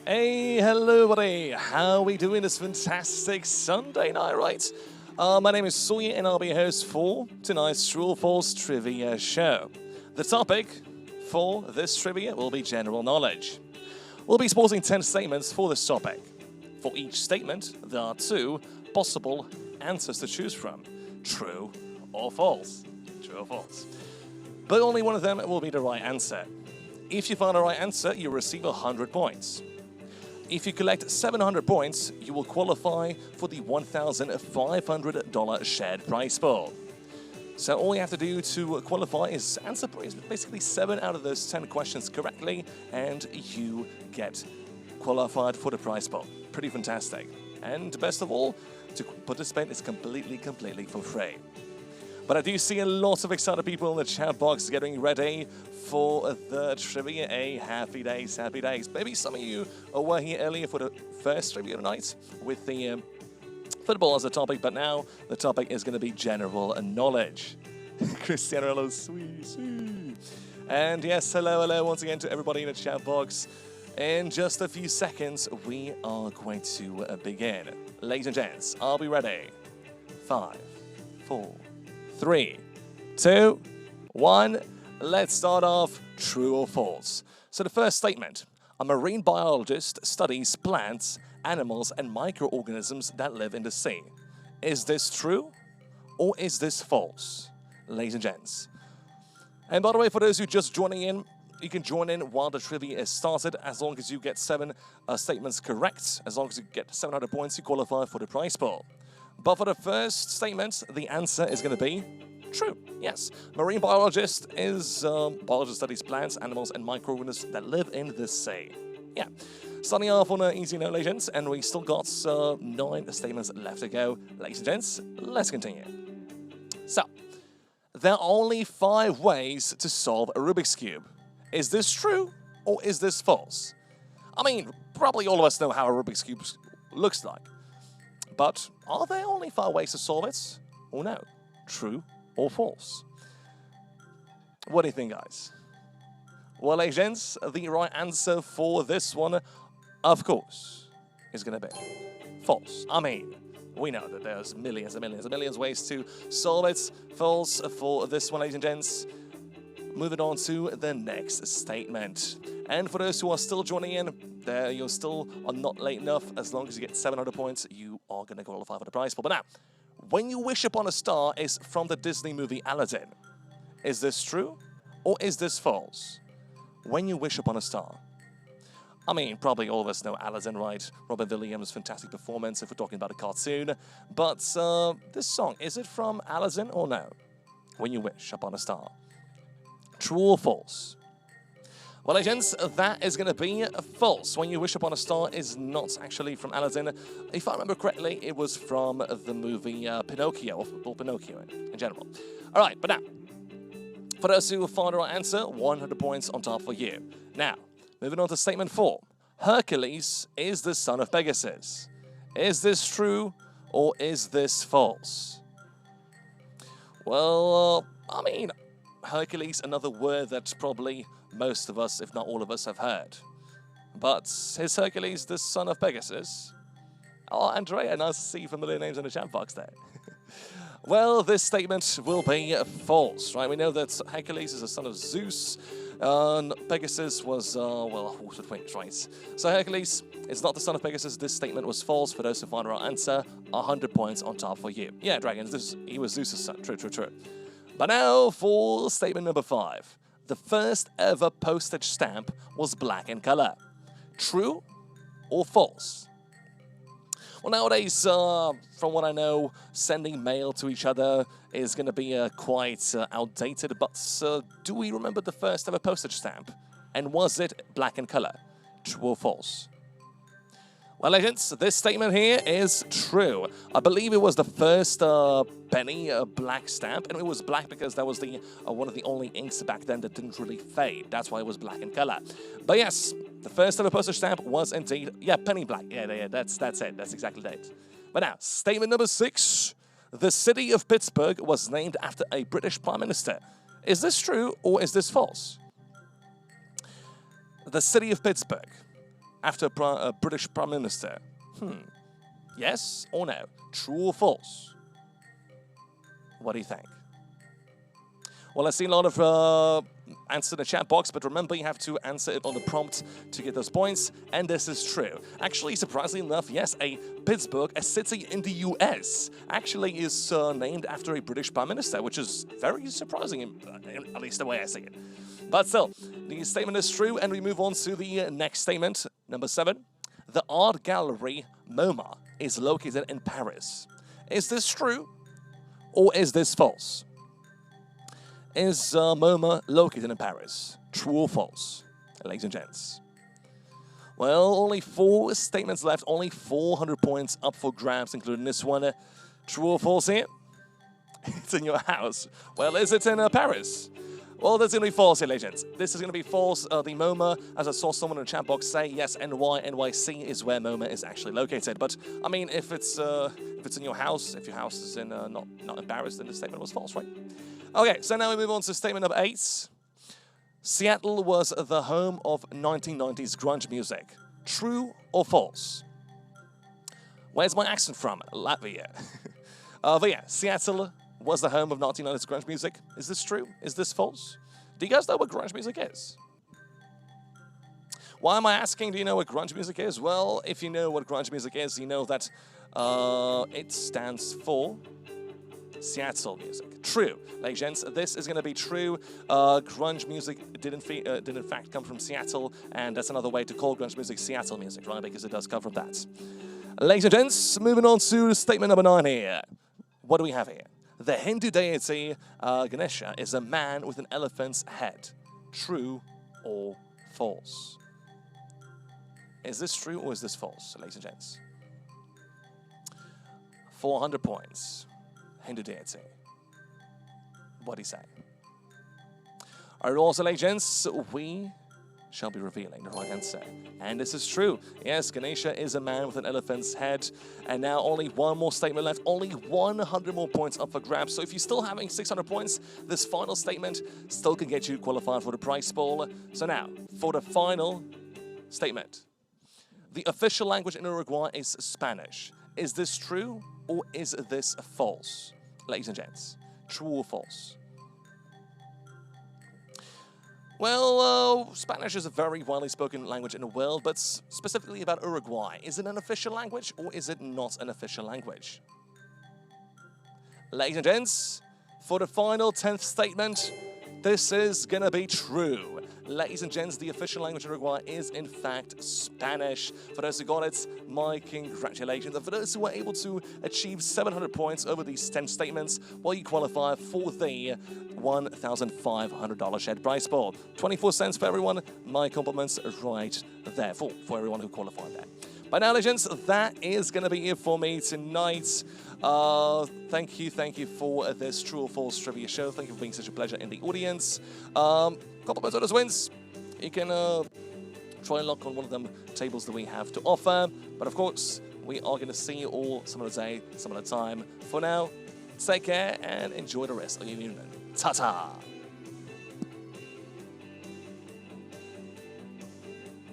Hey, hello, buddy. How are we doing this fantastic Sunday night, right? My name is Sawyer, and I'll be your host for tonight's True or False Trivia Show. The topic for this trivia will be general knowledge. We'll be sporting 10 statements for this topic. For each statement, there are 2 possible answers to choose from. True or false. True or false. But only one of them will be the right answer. If you find the right answer, you receive 100 points. If you collect 700 points, you will qualify for the $1,500 shared prize pool. So all you have to do to qualify is answer basically 7 out of those 10 questions correctly, and you get qualified for the prize pool. Pretty fantastic. And best of all, to participate is completely for free. But I do see a lot of excited people in the chat box getting ready for the trivia. Hey, happy days, happy days. Maybe some of you were here earlier for the first trivia tonight with the football as a topic, but now the topic is going to be general knowledge. Cristiano Ronaldo, sweet. And yes, hello once again to everybody in the chat box. In just a few seconds, we are going to begin. Ladies and gents, I'll be ready. 5, 4, 3, 2, 1. Let's start off true or false. So the first statement, a marine biologist studies plants, animals, and microorganisms that live in the sea. Is this true or is this false? Ladies and gents. And by the way, for those who are just joining in, you can join in while the trivia is started as long as you get 7 statements correct. As long as you get 700 points, you qualify for the prize pool. But for the first statement, the answer is going to be true. Yes, marine biologist is biologist studies plants, animals, and microorganisms that live in the sea. Yeah, starting off on an easy note, ladies and gents, and we still got 9 statements left to go. Ladies and gents, let's continue. So, there are only 5 ways to solve a Rubik's Cube. Is this true or is this false? I mean, probably all of us know how a Rubik's Cube looks like. But are there only 5 ways to solve it? Or no? True or false? What do you think, guys? Well, ladies and gents, the right answer for this one, of course, is going to be false. I mean, we know that there's millions of ways to solve it. False for this one, ladies and gents. Moving on to the next statement. And for those who are still joining in, you still are not late enough. As long as you get 700 points, you are going to qualify for the prize pool. But now, when you wish upon a star is from the Disney movie Aladdin. Is this true or is this false? When you wish upon a star. I mean, probably all of us know Aladdin, right? Robin Williams' fantastic performance if we're talking about a cartoon. But this song, is it from Aladdin or no? When you wish upon a star. True or false? Well, agents, that is going to be false. When you wish upon a star is not actually from Aladdin. If I remember correctly, it was from the movie Pinocchio, or Pinocchio in general. All right, but now, for those who find the right answer, 100 points on top for you. Now, moving on to statement 4. Hercules is the son of Pegasus. Is this true or is this false? Well, I mean, Hercules, another word that probably most of us, if not all of us, have heard. But is Hercules the son of Pegasus? Oh, Andrea, nice to see familiar names in the chat box there. Well, this statement will be false, right? We know that Hercules is the son of Zeus. Pegasus was, well, horse with wings, right? So Hercules is not the son of Pegasus. This statement was false. For those who find the right answer, 100 points on top for you. Yeah, Dragons, he was Zeus' son. True. But now for statement number 5. The first ever postage stamp was black in color. True or false? Well, nowadays, from what I know, sending mail to each other is going to be quite outdated. But do we remember the first ever postage stamp? And was it black in color? True or false? Well, legends, this statement here is true. I believe it was the first penny black stamp, and it was black because that was the one of the only inks back then that didn't really fade. That's why it was black in color. But yes, the first ever postage stamp was indeed, yeah, penny black. Yeah, that's it. That's exactly that. But now, statement number 6. The city of Pittsburgh was named after a British Prime Minister. Is this true or is this false? The city of Pittsburgh. after a British Prime Minister? Yes or no? True or false? What do you think? Well, I see a lot of answers in the chat box, but remember, you have to answer it on the prompt to get those points, and this is true. Actually, surprisingly enough, yes, Pittsburgh, a city in the US, actually is named after a British Prime Minister, which is very surprising, at least the way I see it. But still, the statement is true, and we move on to the next statement, number 7. The art gallery MoMA is located in Paris. Is this true, or is this false? Is MoMA located in Paris? True or false? Ladies and gents. Well, only 4 statements left, only 400 points up for grabs, including this one. True or false here? It's in your house. Well, is it in Paris? Well, that's going to be false here, legends. This is going to be false. The MoMA, as I saw someone in the chat box say, yes, NYC is where MoMA is actually located. But, I mean, if it's in your house, if your house is in not in Paris, then the statement was false, right? Okay, so now we move on to statement number 8. Seattle was the home of 1990s grunge music. True or false? Where's my accent from? Latvia. But yeah, Seattle was the home of 1990s grunge music. Is this true? Is this false? Do you guys know what grunge music is? Why am I asking, do you know what grunge music is? Well, if you know what grunge music is, you know that it stands for Seattle music. True. Ladies and gents, this is going to be true. Grunge music did in fact come from Seattle, and that's another way to call grunge music Seattle music, right? Because it does come from that. Ladies and gents, moving on to statement number 9 here. What do we have here? The Hindu deity Ganesha is a man with an elephant's head. True or false? Is this true or is this false, ladies and gents? 400 points. Hindu deity. What do you say? Alright, also, ladies and gents, we shall be revealing the right answer. And this is true. Yes, Ganesha is a man with an elephant's head. And now only one more statement left. Only 100 more points up for grabs. So if you're still having 600 points, this final statement still can get you qualified for the prize pool. So now, for the final statement. The official language in Uruguay is Spanish. Is this true or is this false? Ladies and gents, true or false? Well, Spanish is a very widely spoken language in the world, but specifically about Uruguay. Is it an official language or is it not an official language? Ladies and gents, for the final 10th statement, this is gonna be true. Ladies and gents, the official language in Uruguay is in fact Spanish. For those who got it, my congratulations. And for those who were able to achieve 700 points over these 10 statements, well, you qualify for the $1,500 shared prize pool. 24 cents for everyone. My compliments right there for everyone who qualified there. But now, legends, that is going to be it for me tonight. Thank you for this True or False trivia show. Thank you for being such a pleasure in the audience. Compliments on those wins. You can try and lock on one of them tables that we have to offer. But of course, we are going to see you all some of the day, some of the time. For now, take care and enjoy the rest of your evening. Ta-ta!